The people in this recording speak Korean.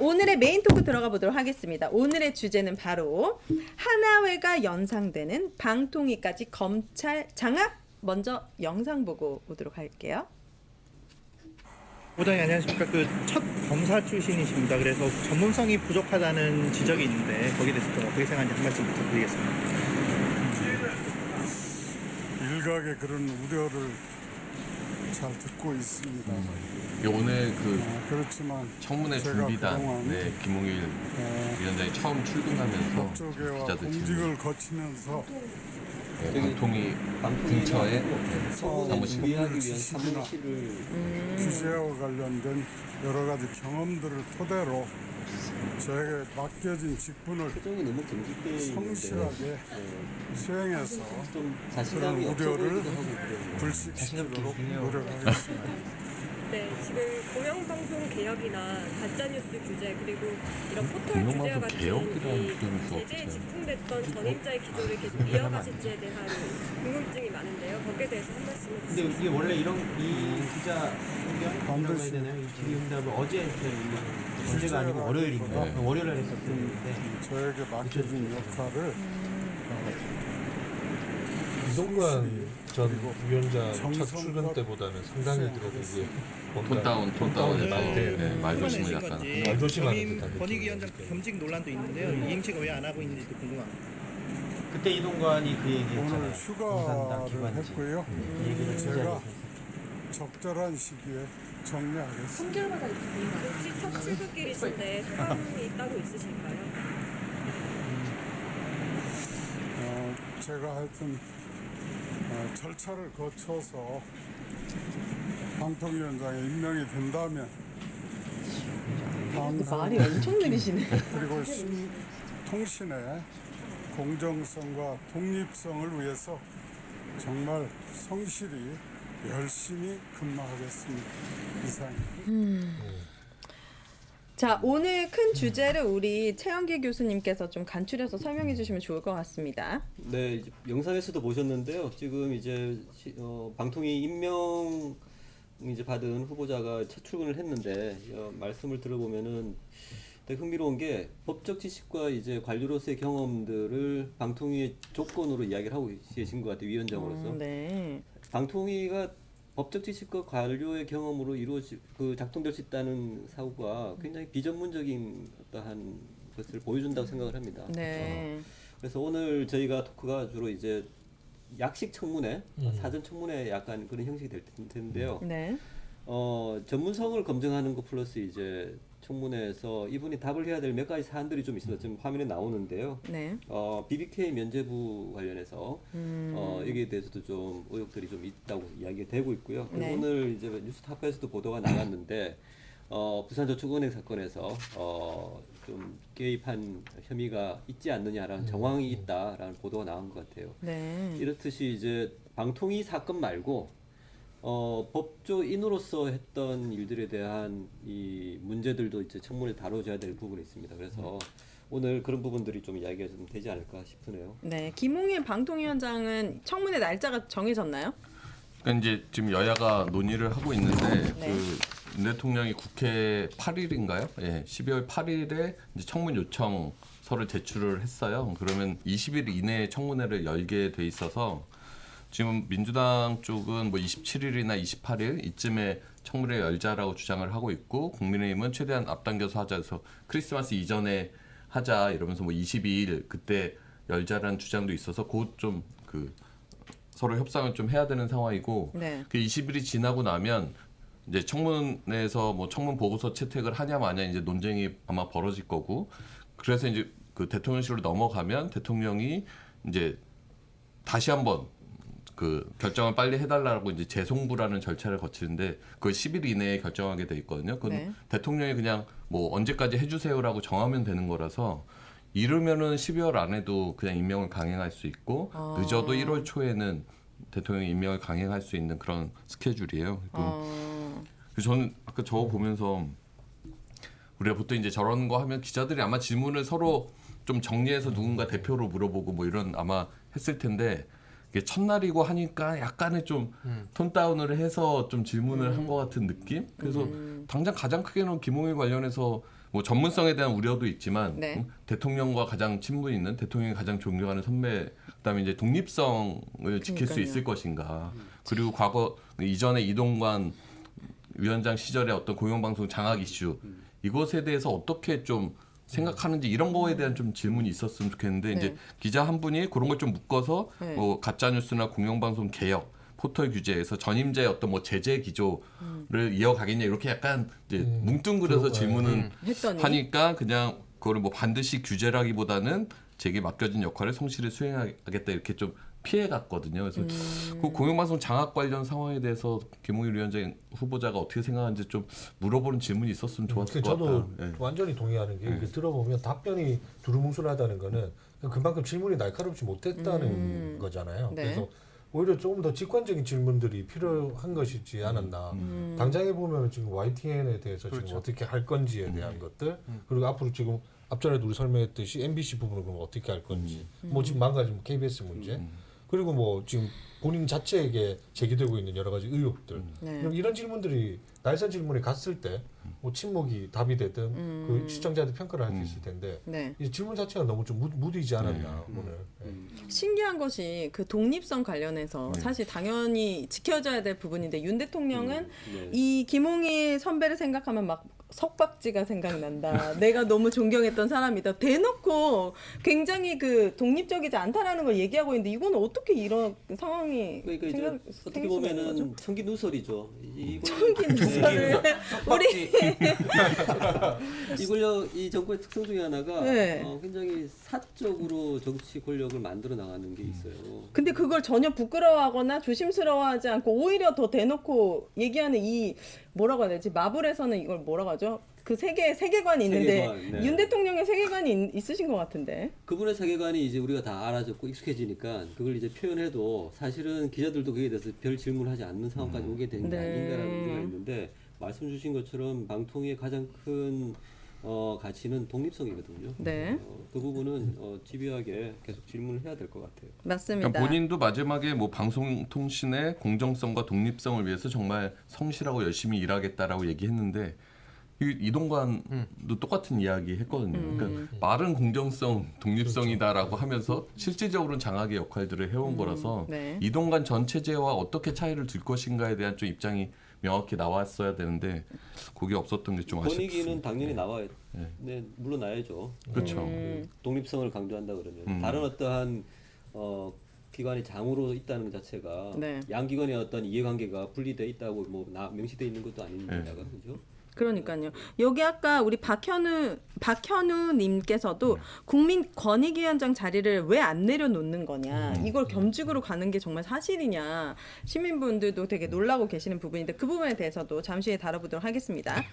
오늘의 메인 토크 들어가 보도록 하겠습니다. 오늘의 주제는 바로 하나회가 연상되는 방통위까지 검찰 장악. 먼저 영상 보고 오도록 할게요. 부장님 안녕하십니까. 첫 검사 출신이십니다. 그래서 전문성이 부족하다는 지적이 있는데 거기에 대해서 좀 어떻게 생각하는지 한 말씀 부탁드리겠습니다. 일각의 그런 우려를 잘 듣고 있습니다. 오늘 그렇지만 청문회 제가 준비단 그동안 김홍일 위원장이 처음 출근하면서 법조계와 기자들 공직을 거치면서 방통위 근처에 사무실 준비하기 위한 지식이나 사무실을 규제와 관련된 여러 가지 경험들을 토대로 저에게 맡겨진 직분을 표정이 너무 경직되어 있는데 성실하게 수행해서 좀 그런 자신감이 없어 우려를 보이기도 하고 그래요. 불식시키도록 노력하겠습니다. 네, 지금 공영방송 개혁이나 가짜뉴스 규제 그리고 이런 포털 규제와 공영방송 같은 개혁이라는 이 표현을 써 제재에 없어요. 집중됐던 전임자의 기조를 계속 이어가실지에 대한 궁금증이 많은데요. 거기에 대해서 한 말씀을 근데 주시죠. 이게 원래 이 기자 응답이라고 반드시 해야 되나요? 이 TV 응답을 어제 했어요. 문제가 아니고 월요일인가? 네. 월요일 날 했었는데 저에게 맡겨진 역할을 이동관 전 위원장 첫 정성과 출근 때보다는 상당히 그래도 이게 톤다운에서 네. 말조심을 불만이신 약간 건지 말조심하는 전임 듯한 권익위원장 느낌이 겸직 논란도 있는데요. 이행시가 왜 안 하고 있는지도 궁금합니다. 그때 이동관이 그 얘기 오늘 했잖아요. 공산당 휴가를 기관지. 했고요. 이 얘기를 그 제가 자리에서 적절한 시기에 정리하겠습니다. 혹시 첫 출근길이신데 소감이 따로 있으실까요? 제가 하여튼 절차를 거쳐서 방통위원장에 임명이 된다면 다음 말이 엄청 느리시네. 그리고 통신의 공정성과 독립성을 위해서 정말 성실히 열심히 근무하겠습니다. 이상입니다. 자, 오늘 큰 주제를 우리 최영기 교수님께서 좀 간추려서 설명해 주시면 좋을 것 같습니다. 네, 이제 영상에서도 보셨는데요. 지금 이제 방통위 임명 이제 받은 후보자가 첫 출근을 했는데 말씀을 들어보면은 되게 흥미로운 게 법적 지식과 이제 관료로서의 경험들을 방통위의 조건으로 이야기를 하고 계신 것 같아요. 위원장으로서. 네. 방통위가 법적 지식과 관료의 경험으로 작동될 수 있다는 사고가 굉장히 비전문적인 어떠한 것을 보여준다고 생각을 합니다. 네. 그래서 오늘 저희가 토크가 주로 이제 약식 청문회, 사전 청문회 약간 그런 형식이 될 텐데요. 네. 전문성을 검증하는 것 플러스 이제 청문회에서 이분이 답을 해야 될 몇 가지 사안들이 좀 있어서 지금 화면에 나오는데요. 네. BBK 면제부 관련해서 여기에 대해서도 좀 의혹들이 좀 있다고 이야기가 되고 있고요. 그리고 네. 오늘 이제 뉴스타파에서도 보도가 나갔는데 부산저축은행 사건에서 좀 개입한 혐의가 있지 않느냐라는 정황이 있다라는 보도가 나온 것 같아요. 네. 이렇듯이 이제 방통위 사건 말고 법조인으로서 했던 일들에 대한 이 문제들도 이제 청문회 다뤄줘야 될 부분이 있습니다. 그래서 오늘 그런 부분들이 좀 이야기가 좀 되지 않을까 싶으네요. 네. 김홍일 방통위원장은 청문회 날짜가 정해졌나요? 그러니까 이제 지금 여야가 논의를 하고 있는데 네. 윤 대통령이 국회 8일인가요? 예, 12월 8일에 이제 청문 요청서를 제출을 했어요. 그러면 20일 이내에 청문회를 열게 돼 있어서 지금 민주당 쪽은 뭐 27일이나 28일 이쯤에 청문회 열자라고 주장을 하고 있고 국민의힘은 최대한 앞당겨서 하자 해서 크리스마스 이전에 하자 이러면서 뭐 22일 그때 열자라는 주장도 있어서 곧 좀 서로 협상을 좀 해야 되는 상황이고 네. 그 20일이 지나고 나면 이제 청문회에서 뭐 청문 보고서 채택을 하냐 마냐 이제 논쟁이 아마 벌어질 거고 그래서 이제 그 대통령실로 넘어가면 대통령이 이제 다시 한번 그 결정을 빨리 해달라고 이제 재송부라는 절차를 거치는데 그걸 10일 이내에 결정하게 돼 있거든요. 그건 네. 대통령이 그냥 뭐 언제까지 해주세요라고 정하면 되는 거라서 이르면은 12월 안에도 그냥 임명을 강행할 수 있고 늦어도 1월 초에는 대통령이 임명을 강행할 수 있는 그런 스케줄이에요. 그래서 저는 아까 저거 보면서 우리가 보통 이제 저런 거 하면 기자들이 아마 질문을 서로 좀 정리해서 누군가 대표로 물어보고 뭐 이런 아마 했을 텐데 이게 첫날이고 하니까 약간의 좀 톤 다운을 해서 좀 질문을 한 것 같은 느낌? 그래서 당장 가장 크게는 김홍일 관련해서 뭐 전문성에 대한 우려도 있지만 네. 대통령과 가장 친분 있는 대통령이 가장 존경하는 선배 그다음에 이제 독립성을 지킬 수 그러니까요. 있을 것인가. 그리고 과거 이전에 이동관 위원장 시절의 어떤 공영방송 장악 이슈 이것에 대해서 어떻게 좀 생각하는지 이런 거에 대한 좀 질문이 있었으면 좋겠는데 네. 이제 기자 한 분이 그런 걸 좀 묶어서 네. 뭐 가짜 뉴스나 공영방송 개혁 포털 규제에서 전임자의 어떤 뭐 제재 기조를 이어가겠냐 이렇게 약간 이제 뭉뚱그려서 질문은 했더니 하니까 그냥 그거를 뭐 반드시 규제라기보다는 제게 맡겨진 역할을 성실히 수행하겠다 이렇게 좀 피해갔거든요. 그래서 그 공영방송 장악 관련 상황에 대해서 김홍일 위원장 후보자가 어떻게 생각하는지 좀 물어보는 질문이 있었으면 좋았을 것 저도 같다. 예. 완전히 동의하는 게 이게 들어보면 답변이 두루뭉술하다는 거는 그만큼 질문이 날카롭지 못했다는 거잖아요. 네. 그래서 오히려 조금 더 직관적인 질문들이 필요한 것이지 않았나. 당장에 보면 지금 YTN에 대해서 그렇죠. 지금 어떻게 할 건지에 대한 것들 그리고 앞으로 지금 앞전에도 우리 설명했듯이 MBC 부분은 그럼 어떻게 할 건지 뭐 지금 망가진 KBS 문제 그리고 뭐 지금 본인 자체에게 제기되고 있는 여러 가지 의혹들 네. 이런 질문들이 날선 질문에 갔을 때 뭐 침묵이 답이 되든 그 시청자들 평가를 할 수 있을 텐데 네. 이 질문 자체가 너무 좀 무디지 않았나 오늘. 신기한 것이 그 독립성 관련해서 사실 당연히 지켜져야 될 부분인데 윤 대통령은 네. 이 김홍일 선배를 생각하면 막 석박지가 생각난다. 내가 너무 존경했던 사람이다. 대놓고 굉장히 그 독립적이지 않다라는 걸 얘기하고 있는데 이건 어떻게 이런 상황이 그러니까 이제 생길 어떻게 수가 있는 보면은 거죠? 청기 누설이죠. 청기 누설을 우리 이걸요 이 정권의 특성 중에 하나가 네. 굉장히 사적으로 정치 권력을 만들어 나가는 게 있어요. 근데 그걸 전혀 부끄러워하거나 조심스러워하지 않고 오히려 더 대놓고 얘기하는 이 뭐라고 해야 되지? 마블에서는 이걸 뭐라고 하죠? 그 세계관이 있는데 세계관, 네. 윤 대통령의 세계관이 있으신 것 같은데. 그분의 세계관이 이제 우리가 다 알아듣고 익숙해지니까 그걸 이제 표현해도 사실은 기자들도 그에 대해서 별 질문하지 않는 상황까지 오게 된 게 네. 아닌가라는 생각이 있는데 말씀 주신 것처럼 방통위의 가장 큰 가치는 독립성이거든요. 네. 그 부분은 집요하게 계속 질문을 해야 될 것 같아요. 맞습니다. 그러니까 본인도 마지막에 뭐 방송통신의 공정성과 독립성을 위해서 정말 성실하고 열심히 일하겠다라고 얘기했는데 이동관도 똑같은 이야기 했거든요. 그러니까 말은 공정성, 독립성이다라고 하면서 실질적으로는 장악의 역할들을 해온 거라서 네. 이동관 전체제와 어떻게 차이를 둘 것인가에 대한 좀 입장이 명확히 나왔어야 되는데 그게 없었던 게 좀 아쉽습니다. 권익위는 당연히 나와야, 네, 물러나야죠. 그렇죠. 독립성을 강조한다 그러면 다른 어떠한 기관이 장으로 있다는 것 자체가 네. 양 기관의 어떤 이해관계가 분리돼 있다고 뭐 명시돼 있는 것도 아닙니다가 그죠? 그러니까요. 여기 아까 우리 박현우 님께서도 국민권익위원장 자리를 왜 안 내려놓는 거냐. 이걸 겸직으로 가는 게 정말 사실이냐. 시민분들도 되게 놀라고 계시는 부분인데 그 부분에 대해서도 잠시 후에 다뤄보도록 하겠습니다.